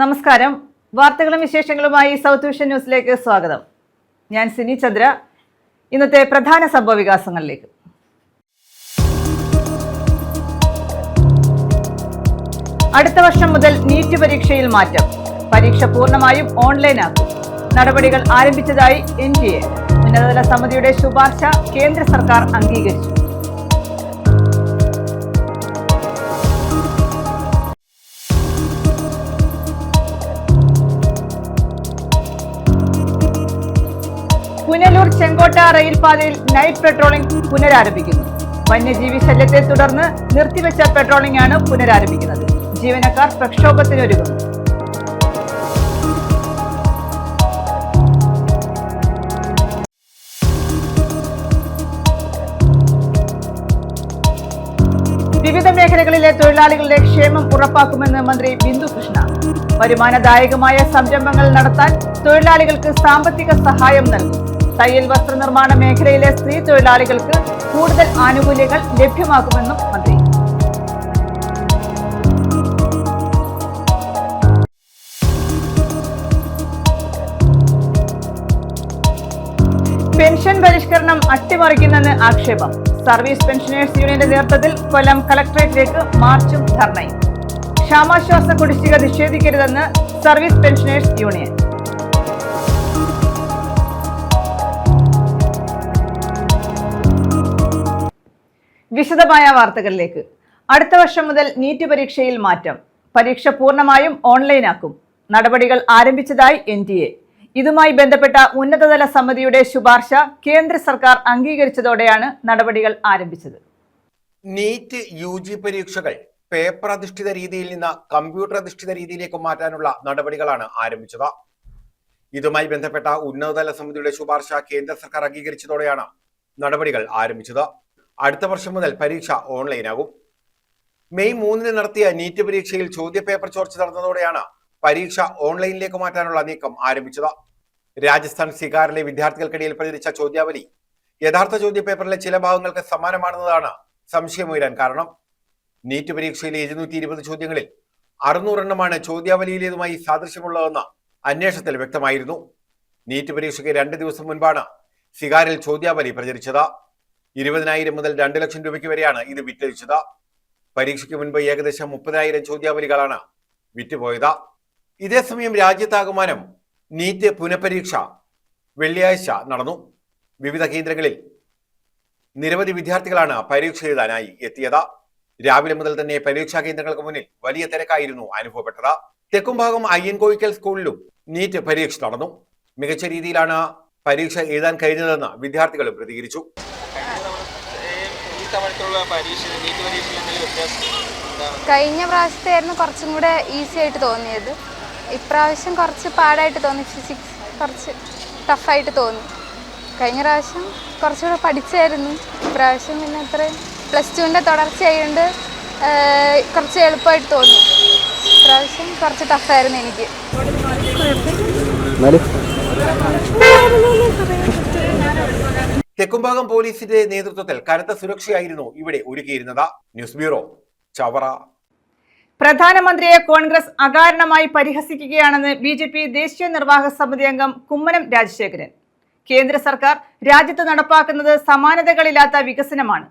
നമസ്കാരം. വാർത്തകളും വിശേഷങ്ങളുമായി സൗത്ത് വിഷൻ ന്യൂസിലേക്ക് സ്വാഗതം. ഞാൻ സിനി ചന്ദ്ര. ഇന്നത്തെ പ്രധാന സംഭവവികാസങ്ങളിലേക്ക്. അടുത്ത വർഷം മുതൽ നീറ്റ് പരീക്ഷയിൽ മാറ്റം. പരീക്ഷ പൂർണ്ണമായും ഓൺലൈനാക്കും. നടപടികൾ ആരംഭിച്ചതായി NTA. ഉന്നതതല സമിതിയുടെ ശുപാർശ കേന്ദ്ര സർക്കാർ അംഗീകരിച്ചു. പുനലൂർ ചെങ്കോട്ട റെയിൽപാതയിൽ നൈറ്റ് പെട്രോളിംഗ് പുനരാരംഭിക്കുന്നു. വന്യജീവി ശല്യത്തെ തുടർന്ന് നിർത്തിവെച്ച പെട്രോളിംഗ് ആണ് പുനരാരംഭിക്കുന്നത്. ജീവനക്കാർ പ്രക്ഷോഭത്തിനൊരുങ്ങുന്നു. വിവിധ മേഖലകളിലെ തൊഴിലാളികളുടെ ക്ഷേമം ഉറപ്പാക്കുമെന്ന് മന്ത്രി ബിന്ദു കൃഷ്ണ. വരുമാനദായകമായ സംരംഭങ്ങൾ നടത്താൻ തൊഴിലാളികൾക്ക് സാമ്പത്തിക സഹായം നൽകും. തയ്യൽ വസ്ത്രനിർമ്മാണ മേഖലയിലെ സ്ത്രീ തൊഴിലാളികൾക്ക് കൂടുതൽ ആനുകൂല്യങ്ങൾ ലഭ്യമാക്കുമെന്നും മന്ത്രി. പെൻഷൻ പരിഷ്കരണം അട്ടിമറിക്കുന്നെന്ന് ആക്ഷേപം. സർവീസ് പെൻഷനേഴ്സ് യൂണിയന്റെ നേതൃത്വത്തിൽ കൊല്ലം കളക്ടറേറ്റിലേക്ക് മാർച്ചും ധർണയും. ക്ഷാമാശ്വാസ കുടിശ്ശിക നിഷേധിക്കരുതെന്ന് സർവീസ് പെൻഷനേഴ്സ് യൂണിയൻ. വിശദമായ വാർത്തകളിലേക്ക്. അടുത്ത വർഷം മുതൽ നീറ്റ് പരീക്ഷയിൽ മാറ്റം. പരീക്ഷ പൂർണ്ണമായും ഓൺലൈനാക്കും. നടപടികൾ ആരംഭിച്ചതായി NTA. ഇതുമായി ബന്ധപ്പെട്ട ഉന്നതതല സമിതിയുടെ ശുപാർശ കേന്ദ്ര സർക്കാർ അംഗീകരിച്ചതോടെയാണ് നടപടികൾ ആരംഭിച്ചത്. നീറ്റ് UG പരീക്ഷകൾ പേപ്പർ അധിഷ്ഠിത രീതിയിൽ നിന്ന് കമ്പ്യൂട്ടർ അധിഷ്ഠിത രീതിയിലേക്ക് മാറ്റാനുള്ള നടപടികളാണ് ആരംഭിച്ചത്. ഇതുമായി ബന്ധപ്പെട്ട ഉന്നതതല സമിതിയുടെ ശുപാർശ കേന്ദ്ര സർക്കാർ അംഗീകരിച്ചതോടെയാണ് നടപടികൾ ആരംഭിച്ചത്. അടുത്ത വർഷം മുതൽ പരീക്ഷ ഓൺലൈനാകും. മെയ് 3 നടത്തിയ നീറ്റ് പരീക്ഷയിൽ ചോദ്യപേപ്പർ ചോർച്ച നടന്നതോടെയാണ് പരീക്ഷ ഓൺലൈനിലേക്ക് മാറ്റാനുള്ള നീക്കം ആരംഭിച്ചത്. രാജസ്ഥാൻ സികാറിലെ വിദ്യാർത്ഥികൾക്കിടയിൽ പ്രചരിച്ച ചോദ്യാവലി യഥാർത്ഥ ചോദ്യപേപ്പറിലെ ചില ഭാഗങ്ങൾക്ക് സമാനമാണെന്നതാണ് സംശയമുയരാൻ കാരണം. നീറ്റ് പരീക്ഷയിലെ 720 ചോദ്യങ്ങളിൽ 600 എണ്ണമാണ് ചോദ്യാവലിയിലേതുമായി സാദൃശ്യമുള്ളതെന്ന് അന്വേഷണത്തിൽ വ്യക്തമായിരുന്നു. നീറ്റ് പരീക്ഷയ്ക്ക് 2 ദിവസം മുൻപാണ് സികാറിൽ ചോദ്യാവലി പ്രചരിച്ചത്. 20,000 മുതൽ 2 ലക്ഷം രൂപയ്ക്ക് വരെയാണ് ഇത് വിറ്റഴിച്ചത്. പരീക്ഷയ്ക്ക് മുൻപ് ഏകദേശം 30,000 ചോദ്യാവലികളാണ് വിറ്റുപോയത്. ഇതേസമയം രാജ്യത്താകമാനം നീറ്റ് പുനഃപരീക്ഷ വെള്ളിയാഴ്ച നടന്നു. വിവിധ കേന്ദ്രങ്ങളിൽ നിരവധി വിദ്യാർത്ഥികളാണ് പരീക്ഷ എഴുതാനായി എത്തിയത്. രാവിലെ മുതൽ തന്നെ പരീക്ഷാ കേന്ദ്രങ്ങൾക്ക് മുന്നിൽ വലിയ തിരക്കായിരുന്നു അനുഭവപ്പെട്ടത്. തെക്കുംഭാഗം അയ്യൻകോയിക്കൽ സ്കൂളിലും നീറ്റ് പരീക്ഷ നടന്നു. മികച്ച രീതിയിലാണ് പരീക്ഷ എഴുതാൻ കഴിഞ്ഞതെന്ന് വിദ്യാർത്ഥികളും പ്രതികരിച്ചു. കഴിഞ്ഞ പ്രാവശ്യത്തായിരുന്നു കുറച്ചും കൂടെ ഈസി ആയിട്ട് തോന്നിയത്. ഇപ്രാവശ്യം കുറച്ച് പാടായിട്ട് തോന്നി. ഫിസിക്സ് കുറച്ച് ടഫായിട്ട് തോന്നി. കഴിഞ്ഞ പ്രാവശ്യം കുറച്ചുകൂടെ പഠിച്ചായിരുന്നു. ഇപ്രാവശ്യം പിന്നെ അത്ര +2ൻ്റെ തുടർച്ചയായതുകൊണ്ട് കുറച്ച് എളുപ്പമായിട്ട് തോന്നി. ഇപ്രാവശ്യം കുറച്ച് ടഫായിരുന്നു എനിക്ക്. തെക്കുംഭാഗം പോലീസിന്റെ നേതൃത്വത്തിൽ കനത്ത സുരക്ഷയായിരുന്നു ഇവിടെ ഒരുക്കിയിരുന്നത്. News bureau, Chavara. പ്രധാനമന്ത്രിയെ കോൺഗ്രസ് അകാരണമായി പരിഹസിക്കുകയാണെന്ന് BJP ദേശീയ നിർവാഹക സമിതി അംഗം കുമ്മനം രാജശേഖരൻ. കേന്ദ്ര സർക്കാർ രാജ്യത്ത് നടപ്പാക്കുന്നത് സമാനതകളില്ലാത്ത വികസനമാണ്.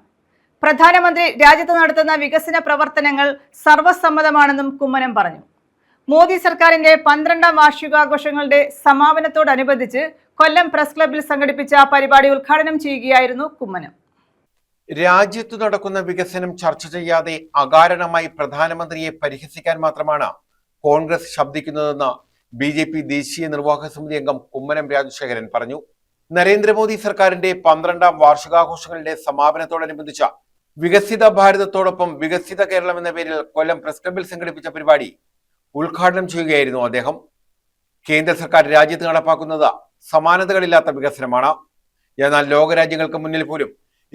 പ്രധാനമന്ത്രി രാജ്യത്ത് നടത്തുന്ന വികസന പ്രവർത്തനങ്ങൾ സർവ്വസമ്മതമാണെന്നും കുമ്മനം പറഞ്ഞു. മോദി സർക്കാരിന്റെ 12ാം വാർഷികാഘോഷങ്ങളുടെ സമാപനത്തോടനുബന്ധിച്ച് കൊല്ലം പ്രസ് ക്ലബ്ബിൽ സംഘടിപ്പിച്ച പരിപാടി ഉദ്ഘാടനം ചെയ്യുകയായിരുന്നു കുമ്മനം. രാജ്യത്തു നടക്കുന്ന വികസനം ചർച്ച ചെയ്യാതെ അകാരണമായി പ്രധാനമന്ത്രിയെ പരിഹസിക്കാൻ മാത്രമാണ് കോൺഗ്രസ് ശബ്ദിക്കുന്നതെന്ന് BJP ദേശീയ നിർവാഹക സമിതി അംഗം കുമ്മനം രാജശേഖരൻ പറഞ്ഞു. നരേന്ദ്രമോദി സർക്കാരിന്റെ 12ാം വാർഷികാഘോഷങ്ങളുടെ സമാപനത്തോടനുബന്ധിച്ച വികസിത ഭാരതത്തോടൊപ്പം വികസിത കേരളം എന്ന പേരിൽ കൊല്ലം പ്രസ് ക്ലബ്ബിൽ സംഘടിപ്പിച്ച പരിപാടി ഉദ്ഘാടനം ചെയ്യുകയായിരുന്നു അദ്ദേഹം. കേന്ദ്ര സർക്കാർ രാജ്യത്ത് നടപ്പാക്കുന്നത് സമാനതകളില്ലാത്ത വികസനമാണ്. എന്നാൽ ലോകരാജ്യങ്ങൾക്ക് മുന്നിൽ പോലും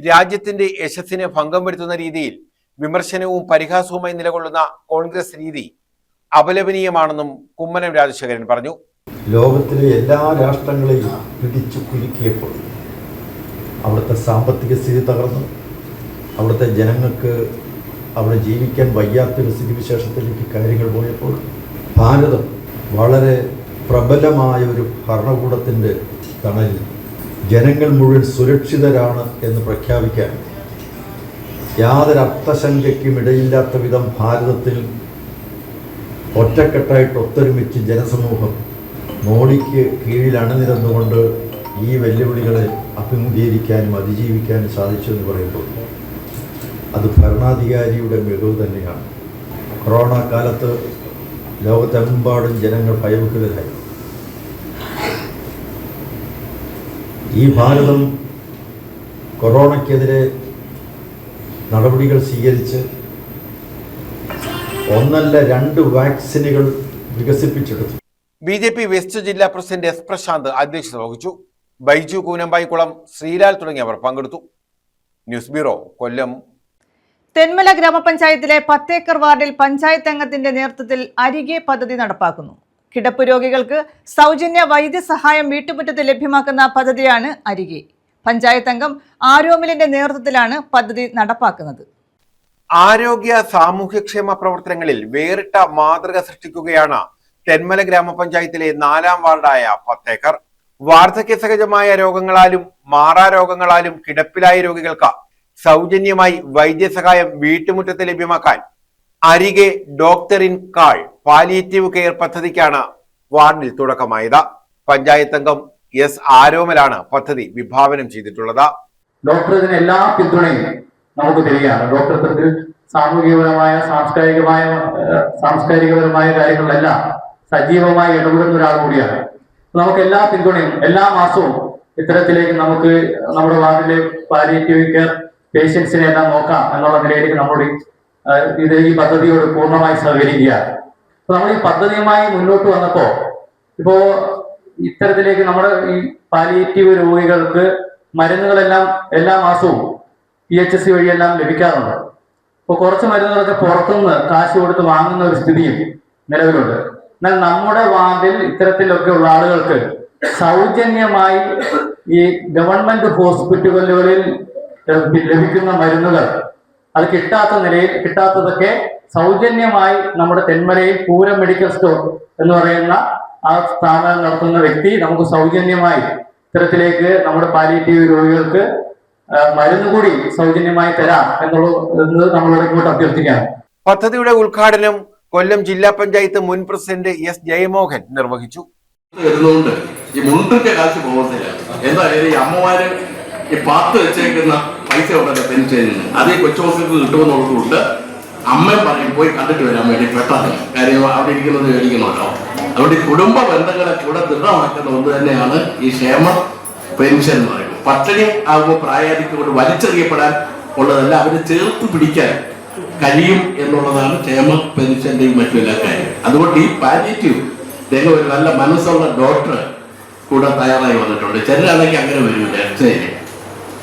രാജ്യത്തിന്റെ യശസ്സിന് ഭംഗം വരുത്തുന്ന രീതിയിൽ വിമർശനവും പരിഹാസവുമായി നിലകൊള്ളുന്ന കോൺഗ്രസ് രീതി അപലപനീയമാണെന്നും കുമ്മനം രാജശേഖരൻ പറഞ്ഞു. ലോകത്തിലെ എല്ലാ രാഷ്ട്രങ്ങളെയും പിടിച്ചു കുലുക്കിയപ്പോൾ അവിടുത്തെ സാമ്പത്തിക സ്ഥിതി തകർന്നു. അവിടുത്തെ ജനങ്ങൾക്ക് അവിടെ ജീവിക്കാൻ വയ്യാത്തൊരു സ്ഥിതിവിശേഷത്തിലേക്ക് കാര്യങ്ങൾ പോയപ്പോൾ ഭാരതം വളരെ പ്രബലമായ ഒരു ഭരണകൂടത്തിൻ്റെ തണലിൽ ജനങ്ങൾ മുഴുവൻ സുരക്ഷിതരാണ് എന്ന് പ്രഖ്യാപിക്കാൻ യാതൊരു അർത്ഥശങ്കയ്ക്കും ഇടയില്ലാത്ത വിധം ഭാരതത്തിൽ ഒറ്റക്കെട്ടായിട്ട് ഒത്തൊരുമിച്ച് ജനസമൂഹം മോഡിക്ക് കീഴിൽ അണിനിരന്നുകൊണ്ട് ഈ വെല്ലുവിളികളെ അഭിമുഖീകരിക്കാനും അതിജീവിക്കാനും സാധിച്ചു എന്ന് പറയുമ്പോൾ അത് ഭരണാധികാരിയുടെ മികവ് തന്നെയാണ്. കൊറോണ കാലത്ത് ലോകത്തെമ്പാടും ജനങ്ങൾ ഭയവിഹ്വലരായി. ഈ ഭാരതം കൊറോണയ്ക്കെതിരെ നടപടികൾ സ്വീകരിച്ച് 1 2 വാക്സിനുകൾ വികസിപ്പിച്ചെടുത്തു. BJP വെസ്റ്റ് ജില്ലാ പ്രസിഡന്റ് എസ് പ്രശാന്ത് അധ്യക്ഷത വഹിച്ചു. ബൈജു കൂനമ്പായിക്കുളം, ശ്രീലാൽ തുടങ്ങിയവർ പങ്കെടുത്തു. ന്യൂസ് ബ്യൂറോ, കൊല്ലം. തെന്മല ഗ്രാമപഞ്ചായത്തിലെ 10 ഏക്കർ വാർഡിൽ പഞ്ചായത്ത് അംഗത്തിന്റെ നേതൃത്വത്തിൽ അരികെ പദ്ധതി നടപ്പാക്കുന്നു. കിടപ്പ് രോഗികൾക്ക് സൗജന്യ വൈദ്യസഹായം വീട്ടുമുറ്റത്ത് ലഭ്യമാക്കുന്ന പദ്ധതിയാണ് അരികെ. പഞ്ചായത്ത് അംഗം ആരോമിലിന്റെ നേതൃത്വത്തിലാണ് പദ്ധതി നടപ്പാക്കുന്നത്. ആരോഗ്യ സാമൂഹ്യക്ഷേമ പ്രവർത്തനങ്ങളിൽ വേറിട്ട മാതൃക സൃഷ്ടിക്കുകയാണ് തെന്മല ഗ്രാമപഞ്ചായത്തിലെ 4ാം വാർഡായ 10 ഏക്കർ. വാർദ്ധക്യ സഹജമായ രോഗങ്ങളാലും മാറാരോഗങ്ങളാലും കിടപ്പിലായ രോഗികൾക്ക് സൗജന്യമായി വൈദ്യസഹായം വീട്ടുമുറ്റത്ത് ലഭ്യമാക്കാൻ Arike doctor in call palliative care പദ്ധതിക്കാണ് വാർഡിൽ തുടക്കമായത്. പഞ്ചായത്ത് അംഗം എസ് ആരോമലാണ് പദ്ധതി വിഭാവനം ചെയ്തിട്ടുള്ളത്. ഡോക്ടർ ഇതിന് എല്ലാ പിന്തുണയും നമുക്ക് തരികയാണ്. ഡോക്ടർക്ക് സാമൂഹികപരമായ സാംസ്കാരികപരമായ കാര്യങ്ങളിലെല്ലാം സജീവമായി ഇടപെടുന്ന ഒരാൾ കൂടിയാണ്. നമുക്ക് എല്ലാ പിന്തുണയും എല്ലാ മാസവും ഇത്തരത്തിലേക്ക് നമുക്ക് നമ്മുടെ വാർഡിലെ പാലിയേറ്റീവ് കെയർ പേഷ്യൻസിനെ എല്ലാം നോക്കാം എന്നുള്ള നിലയിലേക്ക് നമ്മൾ ഈ പദ്ധതിയോട് പൂർണ്ണമായി സഹകരിക്കുകയാണ്. അപ്പൊ നമ്മൾ ഈ പദ്ധതിയുമായി മുന്നോട്ട് വന്നപ്പോ ഇപ്പോ ഇത്തരത്തിലേക്ക് നമ്മുടെ ഈ പാലിയേറ്റീവ് രോഗികൾക്ക് മരുന്നുകളെല്ലാം എല്ലാ മാസവും PHC വഴിയെല്ലാം ലഭിക്കാറുണ്ട്. അപ്പോൾ കുറച്ച് മരുന്നുകളൊക്കെ പുറത്തുനിന്ന് കാശ് കൊടുത്ത് വാങ്ങുന്ന ഒരു സ്ഥിതിയും നിലവിലുണ്ട്. എന്നാൽ നമ്മുടെ വാർഡിൽ ഇത്തരത്തിലൊക്കെ ഉള്ള ആളുകൾക്ക് സൗജന്യമായി ഈ ഗവൺമെന്റ് ഹോസ്പിറ്റലുകളിൽ ലഭിക്കുന്ന മരുന്നുകൾ അത് കിട്ടാത്തതൊക്കെ സൗജന്യമായി നമ്മുടെ തെന്മലയിൽ പൂരം മെഡിക്കൽ സ്റ്റോർ എന്ന് പറയുന്ന ആ സ്ഥാപനം നടത്തുന്ന വ്യക്തി നമുക്ക് സൗജന്യമായി ഇത്തരത്തിലേക്ക് നമ്മുടെ പാലിയേറ്റീവ് രോഗികൾക്ക് മരുന്ന് കൂടി സൗജന്യമായി തരാം എന്നുള്ളത് നമ്മളോട് ഇങ്ങോട്ട് അഭ്യർത്ഥിക്കാം. പദ്ധതിയുടെ ഉദ്ഘാടനം കൊല്ലം ജില്ലാ പഞ്ചായത്ത് മുൻ പ്രസിഡന്റ് എസ് ജയമോഹൻ നിർവഹിച്ചു. വരുന്നതുകൊണ്ട് ഈ മുണ്ടൊക്കെ കാശ് പോകുന്നില്ല. എന്തായാലും ഈ അമ്മമാര് ഈ പാത്ത് വെച്ചേക്കുന്ന പൈസ ഉണ്ടല്ലോ പെൻഷൻ, അത് ഈ കൊച്ചുമക്കൾക്ക് കിട്ടുമെന്നുള്ളതുകൊണ്ട് അമ്മയും പറയും പോയി കണ്ടിട്ട് വരാൻ വേണ്ടി പെട്ടെന്ന് കാര്യം അവിടെ ഇരിക്കുന്നത് മേടിക്കണമല്ലോ. അതുകൊണ്ട് ഈ കുടുംബ ബന്ധങ്ങളെ കൂടെ ദൃഢമാക്കുന്ന ഒന്ന് തന്നെയാണ് ഈ ക്ഷേമ പെൻഷൻ എന്ന് പറയുന്നത്. പട്ടിണി ആകുമ്പോൾ പ്രായാധിക്യം കൊണ്ട് വലിച്ചെറിയപ്പെടാൻ ഉള്ളതല്ല, അവരെ ചേർത്ത് പിടിക്കാൻ കഴിയും എന്നുള്ളതാണ് ക്ഷേമ പെൻഷന്റെയും മറ്റും എല്ലാ കാര്യം. അതുകൊണ്ട് ഈ പാലിയേറ്റീവ് അദ്ദേഹം ഒരു നല്ല മനസ്സുള്ള ഡോക്ടർ കൂടെ തയ്യാറായി വന്നിട്ടുണ്ട്. ചിലരാണെങ്കിൽ അങ്ങനെ വരില്ല.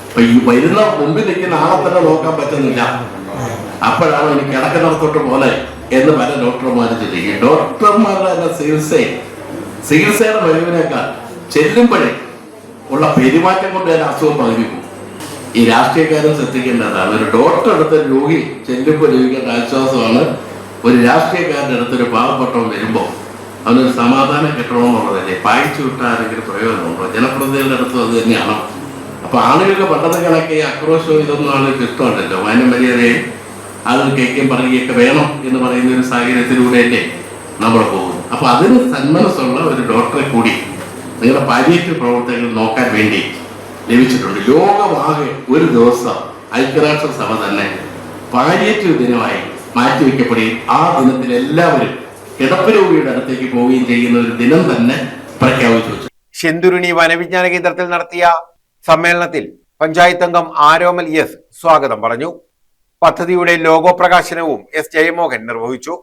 അപ്പൊ ഈ വരുന്ന മുമ്പിൽ നിൽക്കുന്ന ആളെ തന്നെ നോക്കാൻ പറ്റുന്നില്ല, അപ്പോഴാണ് എനിക്ക് കിടക്കുന്നിടത്തോട്ട് പോലെ എന്ന് പല ഡോക്ടർമാർ ചിന്തിക്കും. ഡോക്ടർമാരുടെ തന്നെ ചികിത്സയുടെ കഴിവിനേക്കാൾ ചെല്ലുമ്പോഴേ ഉള്ള പെരുമാറ്റം കൊണ്ട് തന്നെ അസുഖം പകരുന്നു. ഈ രാഷ്ട്രീയക്കാരും ശ്രദ്ധിക്കേണ്ടതാണ്. ഒരു ഡോക്ടർ അടുത്തൊരു രോഗി ചെല്ലുമ്പോൾ ലഭിക്കേണ്ട ആശ്വാസമാണ് ഒരു രാഷ്ട്രീയക്കാരൻ്റെ അടുത്തൊരു പാവപ്പെട്ടവൻ വരുമ്പോൾ അവനൊരു സമാധാനം കിട്ടണമെന്നുള്ളതല്ലേ. പായിച്ചു വിട്ടാൽ ആരെങ്കിലും പ്രയോജനമുണ്ടോ? ജനപ്രതിനിധികളുടെ അടുത്തും അത് തന്നെയാണ്. അപ്പൊ ആളുകൾക്ക് പണ്ടത്തെ കണക്കെ അക്രോശവും ഇതൊന്നും ആളുകൾക്ക് ഇഷ്ടമല്ലല്ലോ. മാന്യം മര്യാദയും ആളുകൾ കേൾക്കുകയും പറയുകയൊക്കെ വേണം എന്ന് പറയുന്ന ഒരു സാഹചര്യത്തിലൂടെയല്ലേ നമ്മൾ പോകുന്നു. അപ്പൊ അതിന് സന്മനസ്സുള്ള ഒരു ഡോക്ടറെ കൂടി നിങ്ങളുടെ പാലിയേറ്റീവ് പ്രവർത്തനങ്ങൾ നോക്കാൻ വേണ്ടി ലഭിച്ചിട്ടുണ്ട്. ലോകമാകെ ഒരു ദിവസം ഐക്യരാഷ്ട്രസഭ തന്നെ പാലിയേറ്റീവ് ദിനമായി മാറ്റിവെക്കപ്പെടുകയും ആ ദിനത്തിൽ എല്ലാവരും കിടപ്പ് രോഗിയുടെ അടുത്തേക്ക് പോവുകയും ചെയ്യുന്ന ഒരു ദിനം തന്നെ പ്രഖ്യാപിച്ചു വെച്ചു. ശെന്തുരുണി വനവിജ്ഞാന കേന്ദ്രത്തിൽ നടത്തിയ സമ്മേളനത്തിൽ പഞ്ചായത്ത് അംഗം ആരോമൽ എസ് സ്വാഗതം പറഞ്ഞു. പദ്ധതിയുടെ ലോഗോ പ്രകാശനവും എസ് ജയമോഹൻ നിർവഹിച്ചു.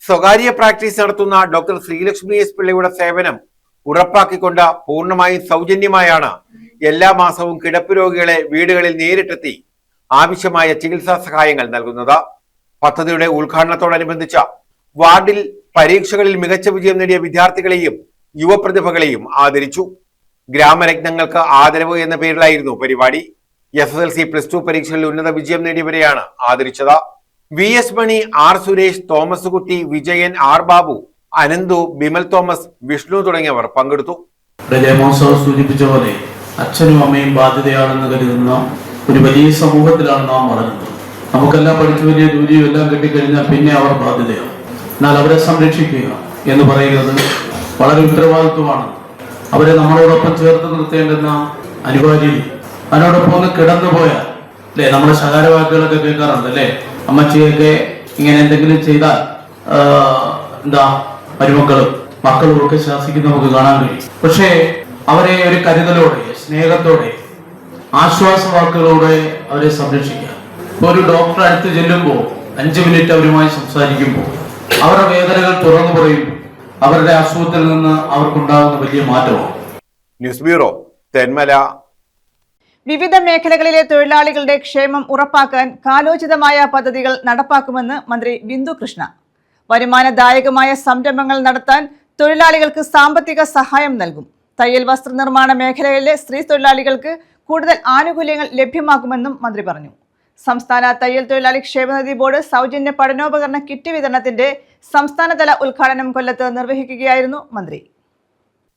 സ്വകാര്യ പ്രാക്ടീസ് നടത്തുന്ന ഡോക്ടർ ശ്രീലക്ഷ്മി എസ് പിള്ളയുടെ സേവനം ഉറപ്പാക്കിക്കൊണ്ട് പൂർണ്ണമായും സൗജന്യമായാണ് എല്ലാ മാസവും കിടപ്പ് രോഗികളെ വീടുകളിൽ നേരിട്ടെത്തി ആവശ്യമായ ചികിത്സാ സഹായങ്ങൾ നൽകുന്നത്. പദ്ധതിയുടെ ഉദ്ഘാടനത്തോടനുബന്ധിച്ച വാർഡിൽ പരീക്ഷകളിൽ മികച്ച വിജയം നേടിയ വിദ്യാർത്ഥികളെയും യുവപ്രതിഭകളെയും ആദരിച്ചു. ഗ്രാമരത്നങ്ങൾക്ക് ആദരവ് എന്ന പേരിലായിരുന്നു പരിപാടി. SSLC +2 പരീക്ഷകളിൽ ഉന്നത വിജയം നേടിയവരെയാണ് ആദരിച്ചത്. VS മണി, R സുരേഷ്, തോമസ് കുട്ടി, വിജയൻ, R ബാബു, അനന്തു, ബിമൽ തോമസ്, വിഷ്ണു തുടങ്ങിയവർ പങ്കെടുത്തു. ജയമോത്സവം സൂചിപ്പിച്ച പോലെ അച്ഛനും അമ്മയും ബാധ്യതയാണെന്ന് കരുതുന്ന ഒരു വലിയ സമൂഹത്തിലാണ് നാം വളരുന്നത്. നമുക്കെല്ലാം പഠിച്ചു വലിയ ജോലിയും എല്ലാം കിട്ടിക്കഴിഞ്ഞാൽ പിന്നെ അവർ ബാധ്യതയാണ്. എന്നാൽ അവരെ സംരക്ഷിക്കുക എന്ന് പറയുന്നത് വളരെ ഉത്തരവാദിത്വമാണ്. അവരെ നമ്മളോടൊപ്പം ചേർത്ത് നിർത്തേണ്ടുന്ന അനിവാര്യത. അതിനോടൊപ്പം ഒന്ന് കിടന്നു പോയാൽ അല്ലെ, നമ്മുടെ ശകാരവാക്കുകളൊക്കെ കേൾക്കാറുണ്ട് അല്ലെ, അമ്മച്ചിയൊക്കെ ഇങ്ങനെ എന്തെങ്കിലും ചെയ്താൽ എന്താ മരുമക്കളും മക്കളും ഒക്കെ ശാസിക്കുന്ന നമുക്ക് കാണാൻ കഴിയും. പക്ഷേ അവരെ ഒരു കരുതലോടെ, സ്നേഹത്തോടെ, ആശ്വാസവാക്കുകളോടെ അവരെ സംരക്ഷിക്കുക. ഇപ്പൊ ഒരു ഡോക്ടർ അടുത്ത് ചെല്ലുമ്പോൾ 5 മിനിറ്റ് അവരുമായി സംസാരിക്കുമ്പോൾ അവരുടെ വേദനകൾ തുറന്നു പറയുമ്പോൾ അവരുടെ അസുഖത്തിൽ നിന്ന് അവർക്കുണ്ടാകുന്ന വലിയ മാറ്റമാണ്. News bureau, Thenmala. വിവിധ മേഖലകളിലെ തൊഴിലാളികളുടെ ക്ഷേമം ഉറപ്പാക്കാൻ കാലോചിതമായ പദ്ധതികൾ നടപ്പാക്കുമെന്ന് മന്ത്രി ബിന്ദു കൃഷ്ണ. വരുമാനദായകമായ സംരംഭങ്ങൾ നടത്താൻ തൊഴിലാളികൾക്ക് സാമ്പത്തിക സഹായം നൽകും. തയ്യൽ വസ്ത്രനിർമ്മാണ മേഖലയിലെ സ്ത്രീ തൊഴിലാളികൾക്ക് കൂടുതൽ ആനുകൂല്യങ്ങൾ ലഭ്യമാക്കുമെന്നും മന്ത്രി പറഞ്ഞു. സംസ്ഥാന തയ്യൽ തൊഴിലാളി ക്ഷേമനിധി ബോർഡ് സൗജന്യ പഠനോപകരണ കിറ്റ് വിതരണത്തിന്റെ സംസ്ഥാനതല ഉദ്ഘാടനം കൊല്ലത്ത് നിർവഹിക്കുകയായിരുന്നു മന്ത്രി.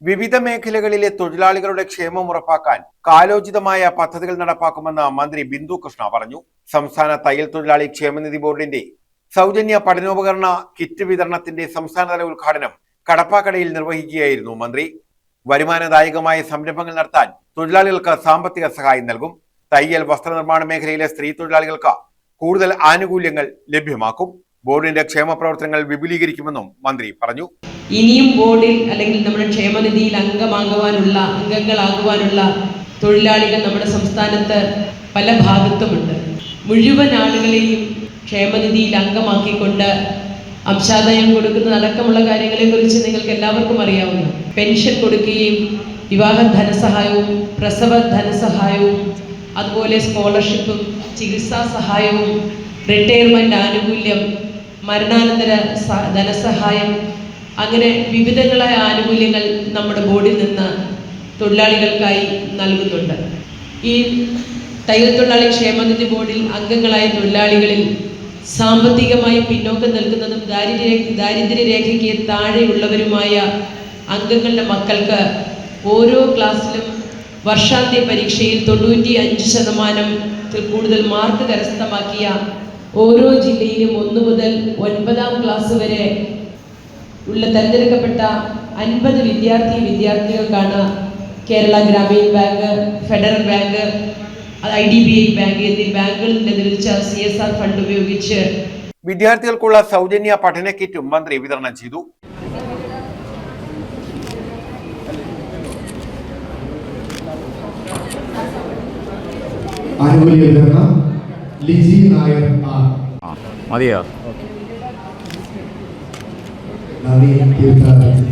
വിവിധ മേഖലകളിലെ തൊഴിലാളികളുടെ ക്ഷേമം ഉറപ്പാക്കാൻ കാലോചിതമായ പദ്ധതികൾ നടപ്പാക്കുമെന്ന് മന്ത്രി ബിന്ദു കൃഷ്ണ പറഞ്ഞു. സംസ്ഥാന തയ്യൽ തൊഴിലാളി ക്ഷേമനിധി ബോർഡിന്റെ സൗജന്യ പഠനോപകരണ കിറ്റ് വിതരണത്തിന്റെ സംസ്ഥാനതല ഉദ്ഘാടനം കടപ്പാക്കടയിൽ നിർവഹിക്കുകയായിരുന്നു മന്ത്രി. വരുമാനദായകമായ സംരംഭങ്ങൾ നടത്താൻ തൊഴിലാളികൾക്ക് സാമ്പത്തിക സഹായം നൽകും. തയ്യൽ വസ്ത്രനിർമ്മാണ മേഖലയിലെ സ്ത്രീ തൊഴിലാളികൾക്ക് കൂടുതൽ ആനുകൂല്യങ്ങൾ ലഭ്യമാക്കും. ബോർഡിന്റെ ക്ഷേമ പ്രവർത്തനങ്ങൾ വിപുലീകരിക്കുമെന്നും മന്ത്രി പറഞ്ഞു. ഇനിയും ബോർഡിൽ അല്ലെങ്കിൽ നമ്മുടെ ക്ഷേമനിധിയിൽ അംഗങ്ങളാകുവാനുള്ള തൊഴിലാളികൾ നമ്മുടെ സംസ്ഥാനത്ത് പല ഭാഗത്തുമുണ്ട്. മുഴുവൻ ആളുകളെയും ക്ഷേമനിധിയിൽ അംഗമാക്കിക്കൊണ്ട് അംശാദായം കൊടുക്കുന്നതടക്കമുള്ള കാര്യങ്ങളെക്കുറിച്ച് നിങ്ങൾക്ക് എല്ലാവർക്കും അറിയാവുന്ന പെൻഷൻ കൊടുക്കുകയും വിവാഹ ധനസഹായവും പ്രസവ ധനസഹായവും അതുപോലെ സ്കോളർഷിപ്പും ചികിത്സാ സഹായവും റിട്ടയർമെൻറ്റ് ആനുകൂല്യം മരണാനന്തര ധനസഹായം അങ്ങനെ വിവിധങ്ങളായ ആനുകൂല്യങ്ങൾ നമ്മുടെ ബോർഡിൽ നിന്ന് തൊഴിലാളികൾക്കായി നൽകുന്നുണ്ട്. ഈ തയ്യൽ തൊഴിലാളി ക്ഷേമനിധി ബോർഡിൽ അംഗങ്ങളായ തൊഴിലാളികളിൽ സാമ്പത്തികമായി പിന്നോക്കം നിൽക്കുന്നതും ദാരിദ്ര്യരേഖയ്ക്ക് താഴെയുള്ളവരുമായ അംഗങ്ങളുടെ മക്കൾക്ക് ഓരോ ക്ലാസ്സിലും വർഷാന്ത്യ പരീക്ഷയിൽ 95% കൂടുതൽ മാർക്ക് കരസ്ഥമാക്കിയ ഓരോ ജില്ലയിലും 1 മുതൽ 9ാം ക്ലാസ് വരെ ഉള്ള തിരഞ്ഞെടുക്കപ്പെട്ട 50 വിദ്യാർത്ഥികൾക്കാണ് Kerala Gramin bank, federal bank, IDBI bank എന്നീ ബാങ്കുകളിൽ ലഭിച്ച CSR ഫണ്ട് ഉപയോഗിച്ച് വിദ്യാർത്ഥികൾക്കുള്ള സൗജന്യ പഠന കിറ്റും മന്ത്രി വിതരണം ചെയ്തു. ആനുകൂല്യ വിതരണം ലിജി നായർ മതിയോ? നന്ദി തീർത്ഥാടനം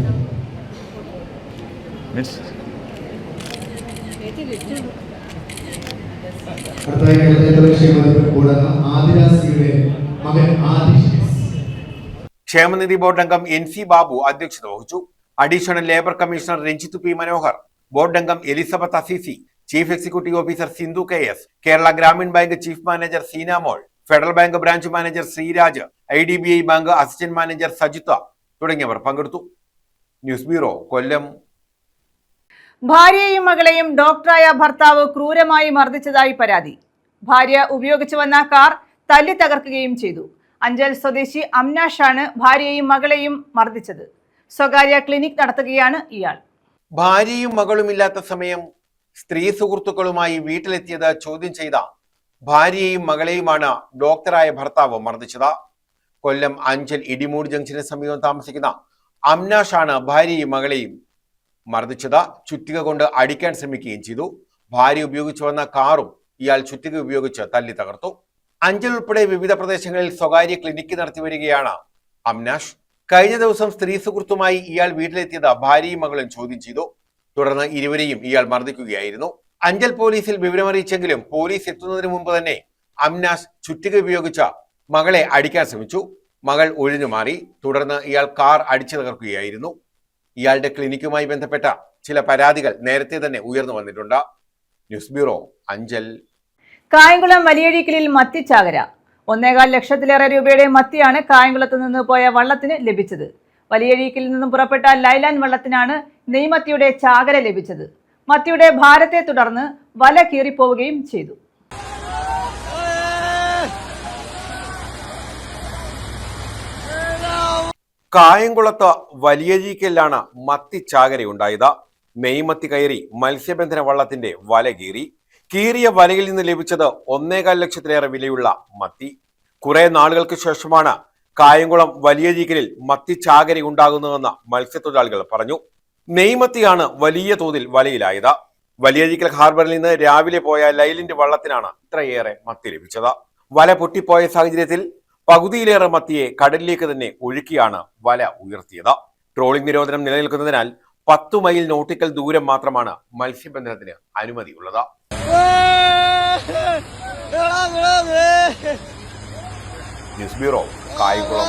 അടുത്തതായി കേരളത്തിലെ ക്ഷേമനിധി ബോർഡ് ആദിവാസിയുടെ മകൻ ക്ഷേമനിധി ബോർഡ് അംഗം NC ബാബു അധ്യക്ഷത വഹിച്ചു. Additional labour commissioner Ranjith P Manohar, board അംഗം Elizabeth Assisi, chief executive officer Sindhu KS, Kerala Gramin bank chief manager Seenamol, federal bank branch manager Sreeraj, IDBI bank assistant manager Sajitha തുടങ്ങിയവർ പങ്കെടുത്തു. News bureau, Kollam. ഭാര്യയെയും മകളെയും ഡോക്ടറായ ഭർത്താവ് ക്രൂരമായി മർദ്ദിച്ചതായി പരാതി. ഭാര്യ ഉപയോഗിച്ചു വന്ന കാർ തല്ലി തകർക്കുകയും ചെയ്തു. അഞ്ചൽ സ്വദേശി അംനാഷാണ് ഭാര്യയെയും മകളെയും മർദ്ദിച്ചത്. സ്വകാര്യ ക്ലിനിക് നടത്തുകയാണ് ഇയാൾ. ഭാര്യയും മകളുമില്ലാത്ത സമയം സ്ത്രീ സുഹൃത്തുക്കളുമായി വീട്ടിലെത്തിയത് ചോദ്യം ചെയ്ത ഭാര്യയെയും മകളെയുമാണ് ഡോക്ടറായ ഭർത്താവ് മർദ്ദിച്ചത്. കൊല്ലം അഞ്ചൽ ഇടിമൂട് ജംഗ്ഷന് സമീപം താമസിക്കുന്ന അംനാഷാണ് ഭാര്യയെയും മകളെയും മർദ്ദിച്ചത്. ചുറ്റിക കൊണ്ട് അടിക്കാൻ ശ്രമിക്കുകയും ചെയ്തു. ഭാര്യ ഉപയോഗിച്ചു വന്ന കാറും ഇയാൾ ചുറ്റിക ഉപയോഗിച്ച് തല്ലി തകർത്തു. അഞ്ചൽ ഉൾപ്പെടെ വിവിധ പ്രദേശങ്ങളിൽ സ്വകാര്യ ക്ലിനിക്ക് നടത്തി വരികയാണ് അംനാഷ്. കഴിഞ്ഞ ദിവസം സ്ത്രീ സുഹൃത്തുമായി ഇയാൾ വീട്ടിലെത്തിയത് ഭാര്യയും മകളും ചോദ്യം ചെയ്തു. തുടർന്ന് ഇരുവരെയും ഇയാൾ മർദ്ദിക്കുകയായിരുന്നു. അഞ്ചൽ പോലീസിൽ വിവരമറിയിച്ചെങ്കിലും പോലീസ് എത്തുന്നതിന് മുമ്പ് തന്നെ അംനാഷ് ചുറ്റിക ഉപയോഗിച്ച് മകളെ അടിക്കാൻ ശ്രമിച്ചു. മകൾ ഒഴിഞ്ഞു മാറി. തുടർന്ന് ഇയാൾ കാർ അടിച്ചു തകർക്കുകയായിരുന്നു. ഇയാളുടെ ക്ലിനിക്കുമായി ബന്ധപ്പെട്ട ചില പരാതികൾ നേരത്തെ തന്നെ ഉയർന്നു വന്നിട്ടുണ്ട്. News bureau, Anchal. കായംകുളം വലിയഴീക്കലിൽ മത്തിച്ചാകര. 1.25 ലക്ഷത്തിലേറെ രൂപയുടെ മത്തിയാണ് കായംകുളത്ത് നിന്ന് പോയ വള്ളത്തിന് ലഭിച്ചത്. വലിയഴീക്കിൽ നിന്നും പുറപ്പെട്ട ലൈലാൻ വള്ളത്തിനാണ് നെയ്മത്തിയുടെ ചാകര ലഭിച്ചത്. മത്തിയുടെ ഭാരത്തെ തുടർന്ന് വല കീറിപ്പോവുകയും ചെയ്തു. കായംകുളത്ത് വലിയഴീക്കലിലാണ് മത്തി ചാകരയുണ്ടായത്. നെയ്മത്തി കയറി മത്സ്യബന്ധന വള്ളത്തിന്റെ വല കീറിയ വലയിൽ നിന്ന് ലഭിച്ചത് 1.25 ലക്ഷത്തിലേറെ വിലയുള്ള മത്തി. കുറെ നാളുകൾക്ക് ശേഷമാണ് കായംകുളം വലിയഴീക്കലിൽ മത്തി ചാകര ഉണ്ടാകുന്നതെന്ന് മത്സ്യത്തൊഴിലാളികൾ പറഞ്ഞു. നെയ്മത്തിയാണ് വലിയ തോതിൽ വലയിലായത്. വലിയഴീക്കൽ ഹാർബറിൽ നിന്ന് രാവിലെ പോയ ലൈലിന്റെ വള്ളത്തിനാണ് ഇത്രയേറെ മത്തി ലഭിച്ചത്. വല പൊട്ടിപ്പോയ സാഹചര്യത്തിൽ പകുതിയിലേറെ മത്തിയെ കടലിലേക്ക് തന്നെ ഒഴുക്കിയാണ് വല ഉയർത്തിയത്. ട്രോളിംഗ് നിരോധനം നിലനിൽക്കുന്നതിനാൽ 10 മൈൽ നോട്ടിക്കൽ ദൂരം മാത്രമാണ് മത്സ്യബന്ധനത്തിന് അനുമതിയുള്ളത്. News bureau, Kayamkulam.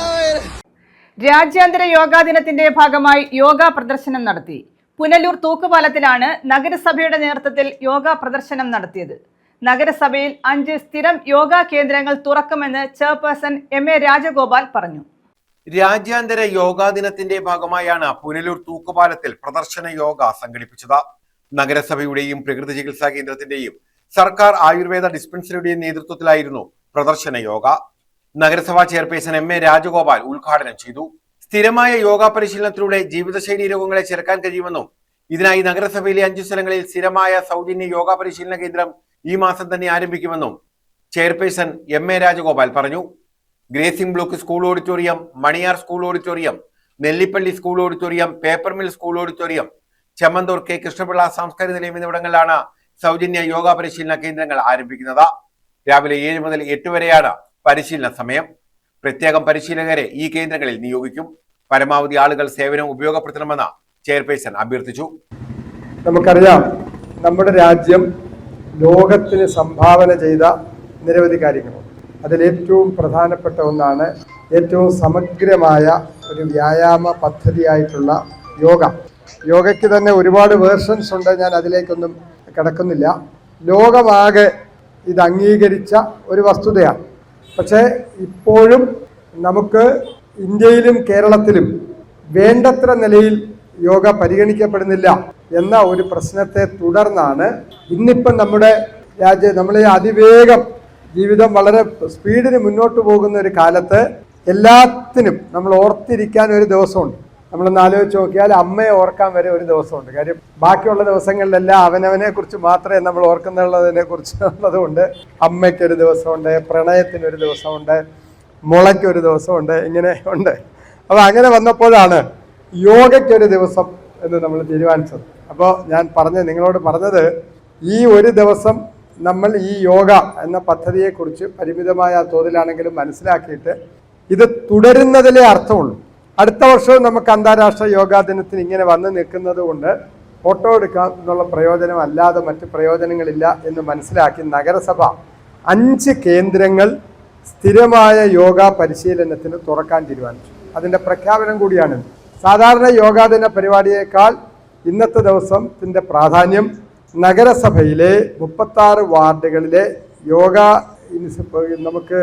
രാജ്യാന്തര യോഗാ ദിനത്തിന്റെ ഭാഗമായി യോഗ പ്രദർശനം നടത്തി. പുനലൂർ തൂക്കുപാലത്തിലാണ് നഗരസഭയുടെ നേതൃത്വത്തിൽ യോഗ പ്രദർശനം നടത്തിയത്. നഗരസഭയിൽ 5 സ്ഥിരം യോഗാ കേന്ദ്രങ്ങൾ തുറക്കുമെന്ന് ചെയർപേഴ്സൺ MA രാജഗോപാൽ പറഞ്ഞു. രാജ്യാന്തര യോഗാ ദിനത്തിന്റെ ഭാഗമായാണ് പുനലൂർ തൂക്കുപാലത്തിൽ പ്രദർശന യോഗ സംഘടിപ്പിച്ചത്. നഗരസഭയുടെയും പ്രകൃതി ചികിത്സാ കേന്ദ്രത്തിന്റെയും സർക്കാർ ആയുർവേദ ഡിസ്പെൻസറിയുടെയും നേതൃത്വത്തിലായിരുന്നു പ്രദർശന യോഗ. നഗരസഭാ ചെയർപേഴ്സൺ MA രാജഗോപാൽ ഉദ്ഘാടനം ചെയ്തു. സ്ഥിരമായ യോഗ പരിശീലനത്തിലൂടെ ജീവിതശൈലി രോഗങ്ങളെ ചെറുക്കാൻ കഴിയുമെന്നും ഇതിനായി നഗരസഭയിലെ 5 സ്ഥലങ്ങളിൽ സ്ഥിരമായ സൗജന്യ യോഗ പരിശീലന കേന്ദ്രം ഈ മാസം തന്നെ ആരംഭിക്കുമെന്നും ചെയർപേഴ്സൺ MA രാജഗോപാൽ പറഞ്ഞു. Grazing block school auditorium, Maniyar school auditorium, Nellippally school auditorium, paper mill school auditorium, Chemmanthur K Krishnapillai സാംസ്കാരിക നിലയം എന്നിവിടങ്ങളിലാണ് സൗജന്യ യോഗ പരിശീലന കേന്ദ്രങ്ങൾ ആരംഭിക്കുന്നത്. രാവിലെ 7 മുതൽ 8 വരെയാണ് പരിശീലന സമയം. പ്രത്യേകം പരിശീലകരെ ഈ കേന്ദ്രങ്ങളിൽ നിയോഗിക്കും. പരമാവധി ആളുകൾ സേവനം ഉപയോഗപ്പെടുത്തണമെന്ന് ചെയർപേഴ്സൺ അഭ്യർത്ഥിച്ചു. നമുക്കറിയാം, നമ്മുടെ രാജ്യം ലോകത്തിന് സംഭാവന ചെയ്ത നിരവധി കാര്യങ്ങളുണ്ട്. അതിലേറ്റവും പ്രധാനപ്പെട്ട ഒന്നാണ് ഏറ്റവും സമഗ്രമായ ഒരു വ്യായാമ പദ്ധതിയായിട്ടുള്ള യോഗ. യോഗയ്ക്ക് തന്നെ ഒരുപാട് വേർഷൻസ് ഉണ്ട്, ഞാൻ അതിലേക്കൊന്നും കിടക്കുന്നില്ല. ലോകമാകെ ഇത് അംഗീകരിച്ച ഒരു വസ്തുതയാണ്. പക്ഷേ ഇപ്പോഴും നമുക്ക് ഇന്ത്യയിലും കേരളത്തിലും വേണ്ടത്ര നിലയിൽ യോഗ പരിഗണിക്കപ്പെടുന്നില്ല എന്ന ഒരു പ്രശ്നത്തെ തുടർന്നാണ് ഇന്നിപ്പം നമ്മുടെ നമ്മളെ അതിവേഗം ജീവിതം വളരെ സ്പീഡിന് മുന്നോട്ട് പോകുന്ന ഒരു കാലത്ത് എല്ലാത്തിനും നമ്മൾ ഓർത്തിരിക്കാൻ ഒരു ദിവസമുണ്ട്. നമ്മളൊന്ന് ആലോചിച്ച് നോക്കിയാൽ അമ്മയെ ഓർക്കാൻ വരെ ഒരു ദിവസമുണ്ട്. കാര്യം ബാക്കിയുള്ള ദിവസങ്ങളിലെല്ലാം അവനവനെ കുറിച്ച് മാത്രമേ നമ്മൾ ഓർക്കുന്നുള്ളതിനെ കുറിച്ച് ഉള്ളതുകൊണ്ട് അമ്മയ്ക്കൊരു ദിവസമുണ്ട്, പ്രണയത്തിനൊരു ദിവസമുണ്ട്, മുളയ്ക്കൊരു ദിവസമുണ്ട്, ഇങ്ങനെ ഉണ്ട്. അപ്പോൾ അങ്ങനെ വന്നപ്പോഴാണ് യോഗയ്ക്കൊരു ദിവസം എന്ന് നമ്മൾ തീരുമാനിച്ചത്. അപ്പോൾ ഞാൻ നിങ്ങളോട് പറഞ്ഞത്, ഈ ഒരു ദിവസം നമ്മൾ ഈ യോഗ എന്ന പദ്ധതിയെക്കുറിച്ച് പരിമിതമായ തോതിലാണെങ്കിലും മനസ്സിലാക്കിയിട്ട് ഇത് തുടരുന്നതിലേ അർത്ഥമുള്ളൂ. അടുത്ത വർഷവും നമുക്ക് അന്താരാഷ്ട്ര യോഗാ ദിനത്തിന് ഇങ്ങനെ വന്ന് നിൽക്കുന്നത് കൊണ്ട് ഫോട്ടോ എടുക്കാം എന്നുള്ള പ്രയോജനം അല്ലാതെ മറ്റ് പ്രയോജനങ്ങളില്ല എന്ന് മനസ്സിലാക്കി നഗരസഭ 5 കേന്ദ്രങ്ങൾ സ്ഥിരമായ യോഗ പരിശീലനത്തിന് തുറക്കാൻ തീരുമാനിച്ചു. അതിൻ്റെ പ്രഖ്യാപനം കൂടിയാണ്. സാധാരണ യോഗാ ദിന പരിപാടിയേക്കാൾ ഇന്നത്തെ ദിവസത്തിൻ്റെ പ്രാധാന്യം നഗരസഭയിലെ 36 വാർഡുകളിലെ യോഗ നമുക്ക്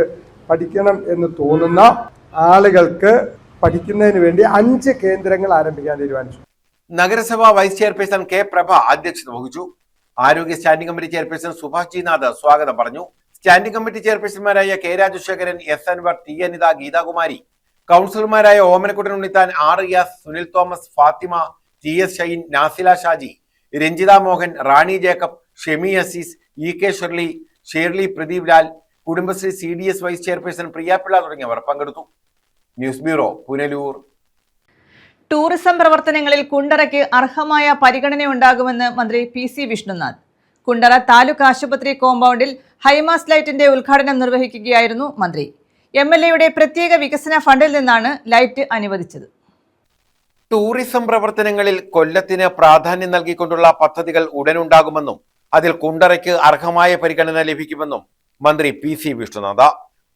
പഠിക്കണം എന്ന് തോന്നുന്ന ആളുകൾക്ക് പഠിക്കുന്നതിന് വേണ്ടി 5 കേന്ദ്രങ്ങൾ ആരംഭിക്കാൻ തീരുമാനിച്ചു. നഗരസഭ വൈസ് ചെയർപേഴ്സൺ K പ്രഭ അധ്യക്ഷത വഹിച്ചു. ആരോഗ്യ standing committee chairperson Subhash G Nath സ്വാഗതം പറഞ്ഞു. സ്റ്റാൻഡിംഗ് കമ്മിറ്റി ചെയർപേഴ്സൺമാരായ K Rajasekharan, S Anwar, T Anitha, Geethakumari, കൗൺസിലർമാരായ Omanakuttan Unnithan, R Riyas, Sunil Thomas, Fathima, TS Shine, Nasila Shaji, Ranjitha Mohan, Rani Jacob, Shemi Azeez, EK Shirley, Pradeep Lal, Kudumbashree CDS vice chairperson Priyapillai തുടങ്ങിയവർ പങ്കെടുത്തു. News bureau, Punalur. ടൂറിസം പ്രവർത്തനങ്ങളിൽ കുണ്ടറയ്ക്ക് അർഹമായ പരിഗണനയുണ്ടാകുമെന്ന് മന്ത്രി PC വിഷ്ണുനാഥ്. കുണ്ടറ താലൂക്ക് ആശുപത്രി കോമ്പൗണ്ടിൽ ഹൈമാസ് ലൈറ്റിന്റെ ഉദ്ഘാടനം നിർവഹിക്കുകയായിരുന്നു മന്ത്രി. MLAയുടെ പ്രത്യേക വികസന ഫണ്ടിൽ നിന്നാണ് ലൈറ്റ് അനുവദിച്ചത്. ടൂറിസം പ്രവർത്തനങ്ങളിൽ കൊല്ലത്തിന് പ്രാധാന്യം നൽകിക്കൊണ്ടുള്ള പദ്ധതികൾ ഉടനുണ്ടാകുമെന്നും അതിൽ കുണ്ടറയ്ക്ക് അർഹമായ പരിഗണന ലഭിക്കുമെന്നും മന്ത്രി PC വിഷ്ണുനാഥ്.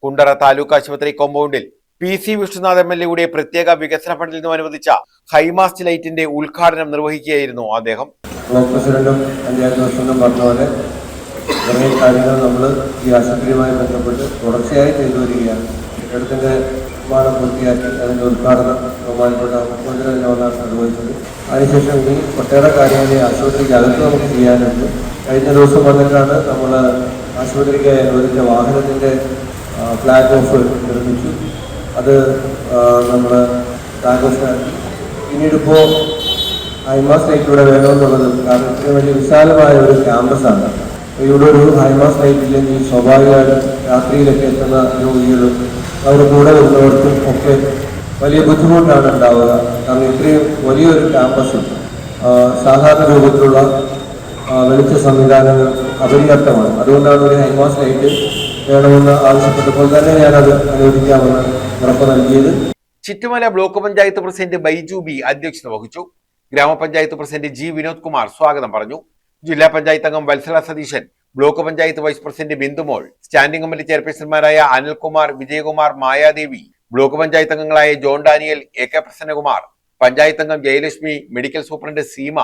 കുണ്ടറ താലൂക്ക് ആശുപത്രി കോമ്പൗണ്ടിൽ PC വിഷ്ണുനാഥ് MLAയുടെ പ്രത്യേക വികസന ഫണ്ടിൽ നിന്നും അനുവദിച്ച ഹൈമാസ്റ്റ് ലൈറ്റിന്റെ ഉദ്ഘാടനം നിർവഹിക്കുകയായിരുന്നു അദ്ദേഹം. പ്രസിഡന്റും പഞ്ചായത്ത് പ്രസിഡന്റും പറഞ്ഞ പോലെ കുറേ കാര്യങ്ങൾ നമ്മൾ ഈ ആശുപത്രിയുമായി ബന്ധപ്പെട്ട് തുടർച്ചയായി ചെയ്തു വരികയാണ്. കെട്ടിടത്തിൻ്റെ നിർമ്മാണം പൂർത്തിയാക്കി അതിൻ്റെ ഉദ്ഘാടനം ബഹുമാനപ്പെട്ട മുഖ്യമന്ത്രി തന്നെ വന്നാണ് നിർവഹിച്ചത്. അതിനുശേഷം ഇനി ഒട്ടേറെ കാര്യങ്ങൾ ഈ ആശുപത്രിക്ക് അകത്ത് നമുക്ക് ചെയ്യാനുണ്ട്. കഴിഞ്ഞ ദിവസം വന്നിട്ടാണ് നമ്മൾ ആശുപത്രിക്ക് അനുവദിച്ച വാഹനത്തിൻ്റെ ഫ്ലാഗ് ഓഫ് നിർമ്മിച്ചു. അത് നമ്മൾ ഫ്ലാഗ് ഓഫ് ആക്കി. പിന്നീടിപ്പോൾ ഹൈമാസ് ലൈറ്റ് ഇവിടെ വേണമെന്നുള്ളത് കാരണം ഇത്രയും വലിയ വിശാലമായ ഒരു ക്യാമ്പസാണ്. ഇവിടെ ഒരു ഹൈമാസ് ലൈറ്റ് ഇല്ലെങ്കിൽ സ്വാഭാവികമായിട്ടും രാത്രിയിലൊക്കെ എത്തുന്ന രോഗികളും അവരുടെ കൂടെ വരുന്നവർക്കും ഒക്കെ വലിയ ബുദ്ധിമുട്ടാണ് ഉണ്ടാവുക. കാരണം ഇത്രയും വലിയൊരു ക്യാമ്പസിൽ സാധാരണ രൂപത്തിലുള്ള വെളിച്ച സംവിധാനങ്ങൾ അപര്യാപ്തമാണ്. അതുകൊണ്ടാണ് ഒരു ഹൈമാസ് ലൈറ്റ് വേണമെന്ന് ആവശ്യപ്പെട്ടപ്പോൾ തന്നെ ഞാനത് അനുവദിക്കാമെന്ന് ഉറപ്പ് നൽകിയത്. Chittumala block panchayat president Baiju B അധ്യക്ഷത വഹിച്ചു. ഗ്രാമപഞ്ചായത്ത് പ്രസിഡന്റ് ജി വിനോദ് കുമാർ സ്വാഗതം പറഞ്ഞു. ജില്ലാ പഞ്ചായത്ത് അംഗം Vatsala Satheesan, block panchayat vice president Bindumol, standing committee ചെയർപേഴ്സൺമാരായ അനിൽകുമാർ, വിജയകുമാർ, മായാദേവി, ബ്ലോക്ക് പഞ്ചായത്ത് അംഗങ്ങളായ John Daniel, A K Prasannakumar, panchayat അംഗം ജയലക്ഷ്മി, മെഡിക്കൽ സൂപ്രണ്ട് സീമ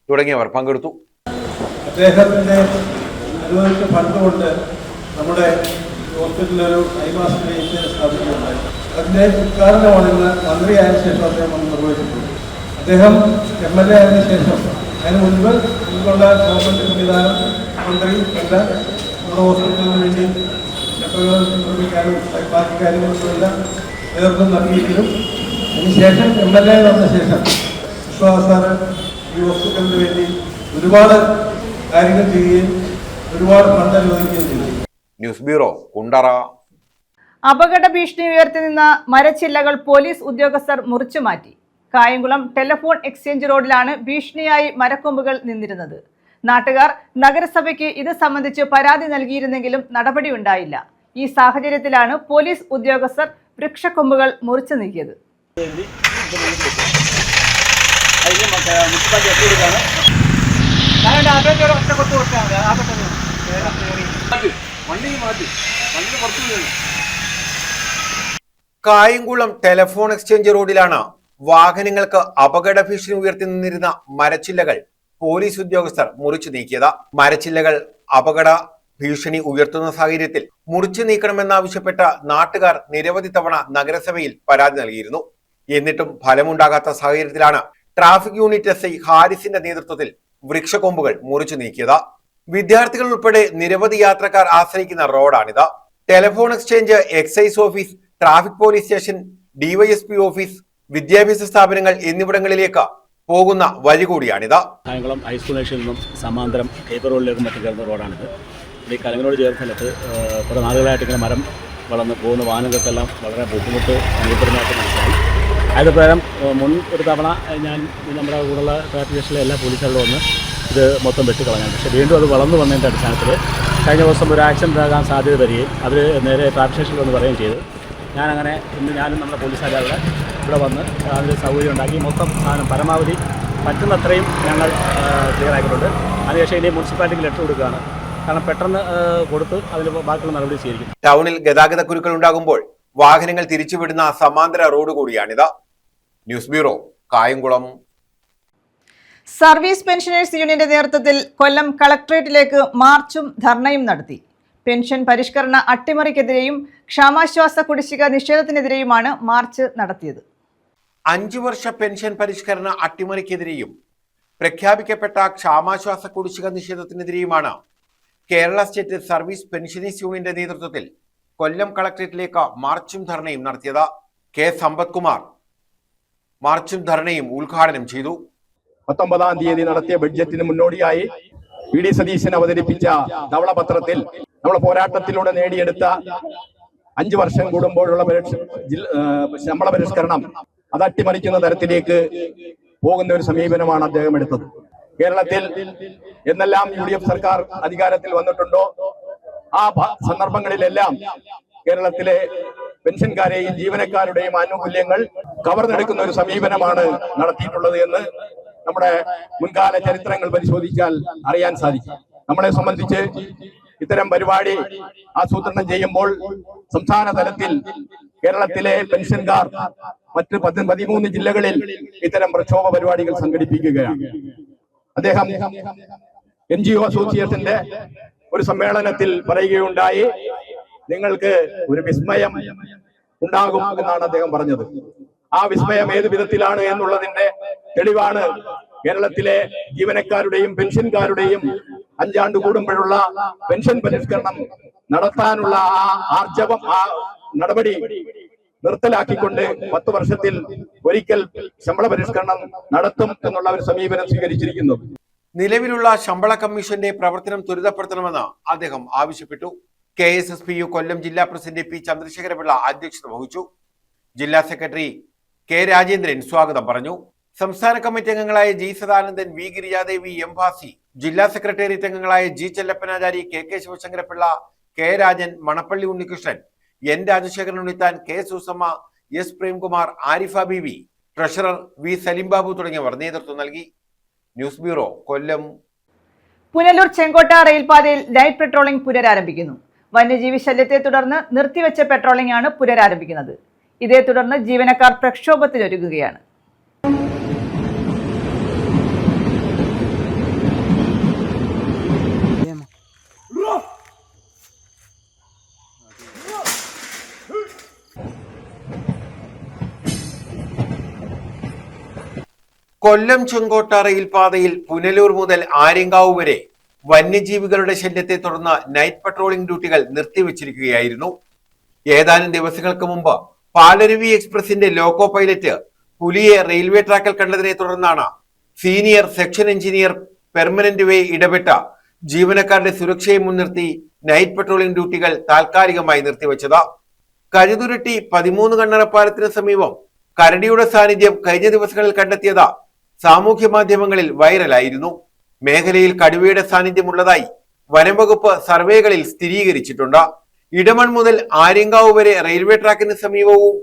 തുടങ്ങിയവർ പങ്കെടുത്തു. അദ്ദേഹത്തിന്റെ അനുവദിച്ച ഫണ്ട് കൊണ്ട് നമ്മുടെ ഹോസ്പിറ്റലൊരു ഹൈമാസ് ലൈറ്റ് സ്ഥാപിക്കുകയുണ്ടായി. അതിന്റെ ഉദ്ഘാടനമാണ് ഇന്ന് മന്ത്രിയായ ശേഷം അദ്ദേഹം നിർവഹിച്ചിട്ടുണ്ട്. അദ്ദേഹം MLA ആയതിനു ശേഷം അതിന് മുൻപുള്ള ഗവൺമെന്റ് സംവിധാനം മന്ത്രി എല്ലാം നമ്മുടെ ഹോസ്പിറ്റലിന് വേണ്ടി നിർമ്മിക്കാനും ബാക്കി കാര്യങ്ങൾക്കുമെല്ലാം നേതൃത്വം നൽകിയെങ്കിലും അതിനുശേഷം MLA വന്ന ശേഷം വിശ്വാസാറ് ഈ ഹോസ്പിറ്റലിന് വേണ്ടി ഒരുപാട് കാര്യങ്ങൾ ചെയ്യുകയും ഒരുപാട് ഫണ്ട് അനുവദിക്കുകയും ചെയ്തു. News bureau, Kundara. അപകട ഭീഷണി ഉയർത്തി നിന്ന മരച്ചില്ലകൾ പോലീസ് ഉദ്യോഗസ്ഥർ മുറിച്ചു മാറ്റി. കായംകുളം ടെലിഫോൺ എക്സ്ചേഞ്ച് റോഡിലാണ് ഭീഷണിയായി മരക്കൊമ്പുകൾ നിന്നിരുന്നത്. നാട്ടുകാർ നഗരസഭയ്ക്ക് ഇത് സംബന്ധിച്ച് പരാതി നൽകിയിരുന്നെങ്കിലും നടപടിയുണ്ടായില്ല. ഈ സാഹചര്യത്തിലാണ് പോലീസ് ഉദ്യോഗസ്ഥർ വൃക്ഷക്കൊമ്പുകൾ മുറിച്ചു നീക്കിയത്. കായംകുളം ടെലിഫോൺ എക്സ്ചേഞ്ച് റോഡിലാണ് വാഹനങ്ങൾക്ക് അപകട ഭീഷണി ഉയർത്തി നിന്നിരുന്ന മരച്ചില്ലകൾ പോലീസ് ഉദ്യോഗസ്ഥർ മുറിച്ചു നീക്കിയത്. മരച്ചില്ലകൾ അപകട ഭീഷണി ഉയർത്തുന്ന സാഹചര്യത്തിൽ മുറിച്ചു നീക്കണമെന്നാവശ്യപ്പെട്ട നാട്ടുകാർ നിരവധി തവണ നഗരസഭയിൽ പരാതി നൽകിയിരുന്നു. എന്നിട്ടും ഫലമുണ്ടാകാത്ത സാഹചര്യത്തിലാണ് ട്രാഫിക് യൂണിറ്റ് SI ഹാരിസിന്റെ നേതൃത്വത്തിൽ വൃക്ഷക്കൊമ്പുകൾ മുറിച്ചു നീക്കിയത്. വിദ്യാർത്ഥികൾ ഉൾപ്പെടെ നിരവധി യാത്രക്കാർ ആശ്രയിക്കുന്ന റോഡാണിത്. Telephone exchange, excise office, traffic police station, DYSP office, വിദ്യാഭ്യാസ സ്ഥാപനങ്ങൾ എന്നിവിടങ്ങളിലേക്ക് പോകുന്ന വഴി കൂടിയാണിത്. കായംകുളം ഹൈസ്കൂൾ ജംഗ്ഷനിൽ നിന്നും സമാന്തരം പേപ്പർ റോഡിലേക്ക് മറ്റു കയറുന്ന റോഡാണിത്. ഈ കലങ്ങളോട് ചേർന്ന സ്ഥലത്ത് കുറേ നാളുകളായിട്ട് ഇങ്ങനെ മരം വളർന്ന് പോകുന്ന വാഹനങ്ങൾക്കെല്ലാം വളരെ ബുദ്ധിമുട്ട് അനുഭവപ്പെടുന്നതായിട്ട് മനസ്സിലായി. അത് പ്രകാരം മുൻ ഒരു തവണ ഞാൻ നമ്മുടെ കൂടെയുള്ള ട്രാഫിക് സ്റ്റേഷനിലെ എല്ലാ പോലീസുകളിലും വന്ന് ഇത് മൊത്തം വെട്ടിക്കളഞ്ഞാണ്. പക്ഷേ വീണ്ടും അത് വളർന്നു വന്നതിൻ്റെ അടിസ്ഥാനത്തിൽ കഴിഞ്ഞ ദിവസം ഒരു ആക്സിഡൻ്റ് ആകാൻ സാധ്യത വരികയും അത് നേരെ ട്രാഫിക് സ്റ്റേഷനിൽ വന്ന് പറയുകയും ചെയ്തു. ഞാനങ്ങനെ ഇന്ന് ഞാനും നമ്മുടെ പോലീസുകാരുടെ ഇവിടെ വന്ന് അതിന് സൗകര്യം ഉണ്ടാക്കി മൊത്തം സാധനം പരമാവധി പറ്റുന്നത്രയും ഞങ്ങൾ ക്ലിയർ ആക്കിയിട്ടുണ്ട്. അതിനുശേഷം ഇനി മുനിസിപ്പാലിറ്റിക്ക് ലെറ്റർ കൊടുക്കുകയാണ്. കാരണം പെട്ടെന്ന് കൊടുത്ത് അതിന് ബാക്കിയുള്ള നടപടി സ്വീകരിക്കും. ടൗണിൽ ഗതാഗത കുരുക്കൾ ഉണ്ടാകുമ്പോൾ വാഹനങ്ങൾ തിരിച്ചുവിടുന്ന സമാന്തര റോഡ് കൂടിയാണിത്. News bureau, Kayamkulam. Service pensioners യൂണിയന്റെ നേതൃത്വത്തിൽ കൊല്ലം കളക്ടറേറ്റിലേക്ക് മാർച്ചും ധർണയും നടത്തി. പെൻഷൻ പരിഷ്കരണ അട്ടിമറിക്കെതിരെയും ക്ഷാമാശ്വാസ കുടിശ്ശിക നിഷേധത്തിനെതിരെയുമാണ് മാർച്ച് നടത്തിയത്. 5 വർഷ പെൻഷൻ പരിഷ്കരണ അട്ടിമറിക്കെതിരെയും പ്രഖ്യാപിക്കപ്പെട്ട ക്ഷാമാശ്വാസ കുടിശ്ശിക നിഷേധത്തിനെതിരെയുമാണ് കേരള സ്റ്റേറ്റ് സർവീസ് പെൻഷനേഴ്സ് യൂണിയന്റെ നേതൃത്വത്തിൽ കൊല്ലം കളക്ടറേറ്റിലേക്ക് മാർച്ചും ധർണയും നടത്തിയത്. കെ സമ്പത് കുമാർ മാർച്ചും ധർണയും ഉദ്ഘാടനം ചെയ്തു. 19-ാം തീയതി നടത്തിയ ബഡ്ജറ്റിന് മുന്നോടിയായി VD സതീശൻ അവതരിപ്പിച്ച ധവളപത്രത്തിൽ നമ്മുടെ പോരാട്ടത്തിലൂടെ നേടിയെടുത്ത 5 വർഷം കൂടുമ്പോഴുള്ള ശമ്പള പരിഷ്കരണം അത് അട്ടിമറിക്കുന്ന തരത്തിലേക്ക് പോകുന്ന ഒരു സമീപനമാണ് അദ്ദേഹം എടുത്തത്. കേരളത്തിൽ എന്നെല്ലാം UDF സർക്കാർ അധികാരത്തിൽ വന്നിട്ടുണ്ടോ ആ സന്ദർഭങ്ങളിലെല്ലാം കേരളത്തിലെ പെൻഷൻകാരെയും ജീവനക്കാരുടെയും ആനുകൂല്യങ്ങൾ കവർന്നെടുക്കുന്ന ഒരു സമീപനമാണ് നടത്തിയിട്ടുള്ളത് എന്ന് നമ്മുടെ മുൻകാല ചരിത്രങ്ങൾ പരിശോധിച്ചാൽ അറിയാൻ സാധിക്കും. നമ്മളെ സംബന്ധിച്ച് ഇത്തരം പരിപാടി ആസൂത്രണം ചെയ്യുമ്പോൾ സംസ്ഥാന തലത്തിൽ കേരളത്തിലെ പെൻഷൻകാർ മറ്റ് 13 ജില്ലകളിൽ ഇത്തരം പ്രക്ഷോഭ പരിപാടികൾ സംഘടിപ്പിക്കുകയാണ്. അദ്ദേഹം NGO അസോസിയേഷന്റെ ഒരു സമ്മേളനത്തിൽ പറയുകയുണ്ടായി, നിങ്ങൾക്ക് ഒരു വിസ്മയം ഉണ്ടാകും എന്നാണ് അദ്ദേഹം പറഞ്ഞത്. ആ വിസ്മയം ഏത് വിധത്തിലാണ് എന്നുള്ളതിന്റെ തെളിവാണ് കേരളത്തിലെ ജീവനക്കാരുടെയും പെൻഷൻകാരുടെയും 5 ആണ്ട് കൂടുമ്പോഴുള്ള പെൻഷൻ പരിഷ്കരണം നടത്താനുള്ള ആ ആർജവം, ആ നടപടി നിർത്തലാക്കിക്കൊണ്ട് 10 വർഷത്തിൽ ഒരിക്കൽ ശമ്പള പരിഷ്കരണം നടത്തും എന്നുള്ള ഒരു സമീപനം സ്വീകരിച്ചിരിക്കുന്നു. നിലവിലുള്ള ശമ്പള കമ്മീഷന്റെ പ്രവർത്തനം ത്വരിതപ്പെടുത്തണമെന്ന് അദ്ദേഹം ആവശ്യപ്പെട്ടു. KSSPU കൊല്ലം ജില്ലാ പ്രസിഡന്റ് പി ചന്ദ്രശേഖരപിള്ള അധ്യക്ഷത വഹിച്ചു. ജില്ലാ സെക്രട്ടറി കെ രാജേന്ദ്രൻ സ്വാഗതം പറഞ്ഞു. സംസ്ഥാന കമ്മിറ്റി അംഗങ്ങളായ G Sadanandan, V Girijadevi, M Bhasi, ജില്ലാ സെക്രട്ടേറിയറ്റ് അംഗങ്ങളായ G Chellappanachari, KK Sivasankarapillai, K Rajan, Manappally Unnikrishnan, N Rajasekharan Unnithan, K Susamma, S Premkumar, Arifa Beevi, treasurer V Salim Babu തുടങ്ങിയവർ നേതൃത്വം നൽകി. News bureau, Kollam. പുനലൂർ ചെങ്കോട്ട റെയിൽപാതയിൽ നൈറ്റ് പെട്രോളിംഗ് പുനരാരംഭിക്കുന്നു. വന്യജീവി ശല്യത്തെ തുടർന്ന് നിർത്തിവെച്ച പെട്രോളിംഗ് ആണ് പുനരാരംഭിക്കുന്നത്. ഇതേ തുടർന്ന് ജീവനക്കാർ പ്രക്ഷോഭത്തിനൊരുങ്ങുകയാണ്. കൊല്ലം ചെങ്കോട്ട റെയിൽപാതയിൽ പുനലൂർ മുതൽ ആര്യങ്കാവ് വരെ വന്യജീവികളുടെ ശല്യത്തെ തുടർന്ന് നൈറ്റ് പട്രോളിംഗ് ഡ്യൂട്ടികൾ നിർത്തിവച്ചിരിക്കുകയായിരുന്നു. ഏതാനും ദിവസങ്ങൾക്ക് മുമ്പ് പാലരുവി എക്സ്പ്രസിന്റെ ലോക്കോ പൈലറ്റ് പുലിയെ റെയിൽവേ ട്രാക്കിൽ കണ്ടതിനെ തുടർന്നാണ് സീനിയർ സെക്ഷൻ എഞ്ചിനീയർ പെർമനന്റ് വേ ഇടപെട്ട ജീവനക്കാരുടെ സുരക്ഷയെ മുൻനിർത്തി നൈറ്റ് പട്രോളിംഗ് ഡ്യൂട്ടികൾ താൽക്കാലികമായി നിർത്തിവച്ചത്. കരുതുരുട്ടി 13 കണ്ണറപ്പാലത്തിന് സമീപം കരടിയുടെ സാന്നിധ്യം കഴിഞ്ഞ ദിവസങ്ങളിൽ കണ്ടെത്തിയത് സാമൂഹ്യ മാധ്യമങ്ങളിൽ വൈറലായിരുന്നു. മേഖലയിൽ കടുവയുടെ സാന്നിധ്യമുള്ളതായി വനംവകുപ്പ് സർവേകളിൽ സ്ഥിരീകരിച്ചിട്ടുണ്ട്. ഇടമൺ മുതൽ ആര്യങ്കാവ് വരെ റെയിൽവേ ട്രാക്കിന് സമീപവും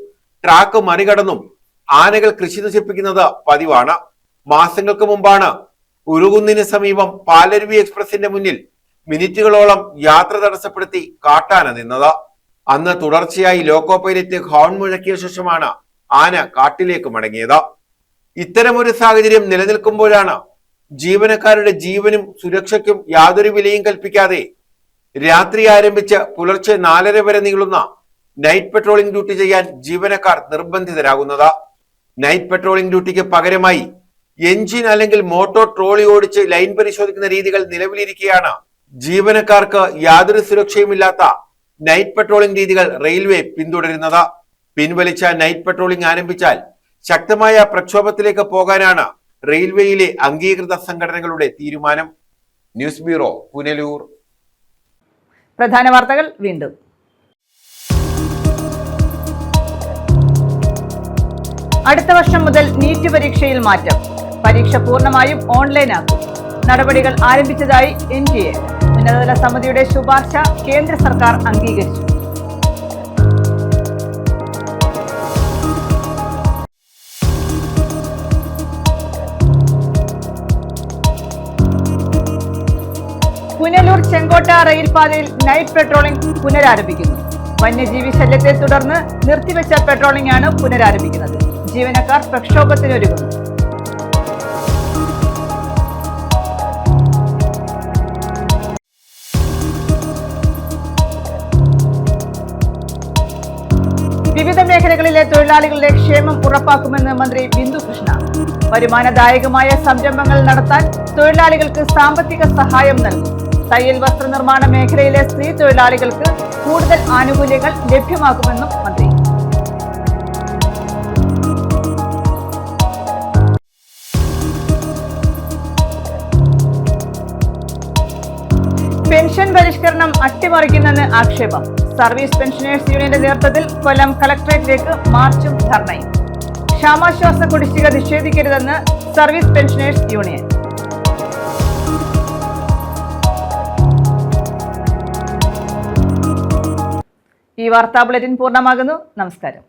ട്രാക്ക് മറികടന്നും ആനകൾ കൃഷി നശിപ്പിക്കുന്നത് പതിവാണ്. മാസങ്ങൾക്ക് മുമ്പാണ് ഉരുകുന്നിന് സമീപം പാലരുവി എക്സ്പ്രസിന്റെ മുന്നിൽ മിനിറ്റുകളോളം യാത്ര തടസ്സപ്പെടുത്തി കാട്ടാന നിന്നത്. അന്ന് തുടർച്ചയായി ലോക്കോ പൈലറ്റ് ഹോൺ മുഴക്കിയ ശേഷമാണ് ആന കാട്ടിലേക്ക് മടങ്ങിയത്. ഇത്തരമൊരു സാഹചര്യം നിലനിൽക്കുമ്പോഴാണ് ജീവനക്കാരുടെ ജീവനും സുരക്ഷയ്ക്കും യാതൊരു വിലയും കൽപ്പിക്കാതെ രാത്രി ആരംഭിച്ച് പുലർച്ചെ 4:30 വരെ നീളുന്ന നൈറ്റ് പെട്രോളിംഗ് ഡ്യൂട്ടി ചെയ്യാൻ ജീവനക്കാർ നിർബന്ധിതരാകുന്നത്. നൈറ്റ് പെട്രോളിംഗ് ഡ്യൂട്ടിക്ക് പകരമായി എഞ്ചിൻ അല്ലെങ്കിൽ മോട്ടോർ ട്രോളി ഓടിച്ച് ലൈൻ പരിശോധിക്കുന്ന രീതികൾ നിലവിലിരിക്കെയാണ് ജീവനക്കാർക്ക് യാതൊരു സുരക്ഷയുമില്ലാത്ത നൈറ്റ് പെട്രോളിംഗ് രീതികൾ റെയിൽവേ പിന്തുടരുന്നത്. പിൻവലിച്ച നൈറ്റ് പെട്രോളിംഗ് ആരംഭിച്ചാൽ ശക്തമായ പ്രക്ഷോഭത്തിലേക്ക് പോകാനാണ് റെയിൽവേയിലെ അംഗീകൃത സംഘടനകളുടെ തീരുമാനം. News bureau, Punalur. പ്രധാന വാർത്തകൾ വീണ്ടും. അടുത്ത വർഷം മുതൽ നീറ്റ് പരീക്ഷയിൽ മാറ്റം. പരീക്ഷ പൂർണ്ണമായും ഓൺലൈനാക്കും. നടപടികൾ ആരംഭിച്ചതായി NTA. ഉന്നതതല സമിതിയുടെ ശുപാർശ കേന്ദ്ര സർക്കാർ അംഗീകരിച്ചു. പുനലൂർ ചെങ്കോട്ട റെയിൽപാതയിൽ നൈറ്റ് പെട്രോളിംഗ് പുനരാരംഭിക്കുന്നു. വന്യജീവി ശല്യത്തെ തുടർന്ന് നിർത്തിവെച്ച പെട്രോളിംഗ് ആണ് പുനരാരംഭിക്കുന്നത്. ജീവനക്കാർ പ്രക്ഷോഭത്തിനൊരുങ്ങുന്നു. വിവിധ മേഖലകളിലെ തൊഴിലാളികളുടെ ക്ഷേമം ഉറപ്പാക്കുമെന്ന് മന്ത്രി ബിന്ദു കൃഷ്ണ. വരുമാനദായകമായ സംരംഭങ്ങൾ നടത്താൻ തൊഴിലാളികൾക്ക് സാമ്പത്തിക സഹായം നൽകും. തയ്യൽ വസ്ത്രനിർമ്മാണ മേഖലയിലെ സ്ത്രീ തൊഴിലാളികൾക്ക് കൂടുതൽ ആനുകൂല്യങ്ങൾ ലഭ്യമാക്കുമെന്നും മന്ത്രി. പെൻഷൻ പരിഷ്കരണം അട്ടിമറിക്കുന്നെന്ന് ആക്ഷേപം. സർവീസ് പെൻഷനേഴ്സ് യൂണിയന്റെ നേതൃത്വത്തിൽ കൊല്ലം കളക്ടറേറ്റിലേക്ക് മാർച്ചും ധർണയും. ക്ഷാമാശ്വാസ കുടിശ്ശിക നിഷേധിക്കരുതെന്ന് സർവീസ് പെൻഷനേഴ്സ് യൂണിയൻ. ഈ വാർത്താ ബുള്ളറ്റിൻ പൂർണ്ണമാകുന്നു. നമസ്കാരം.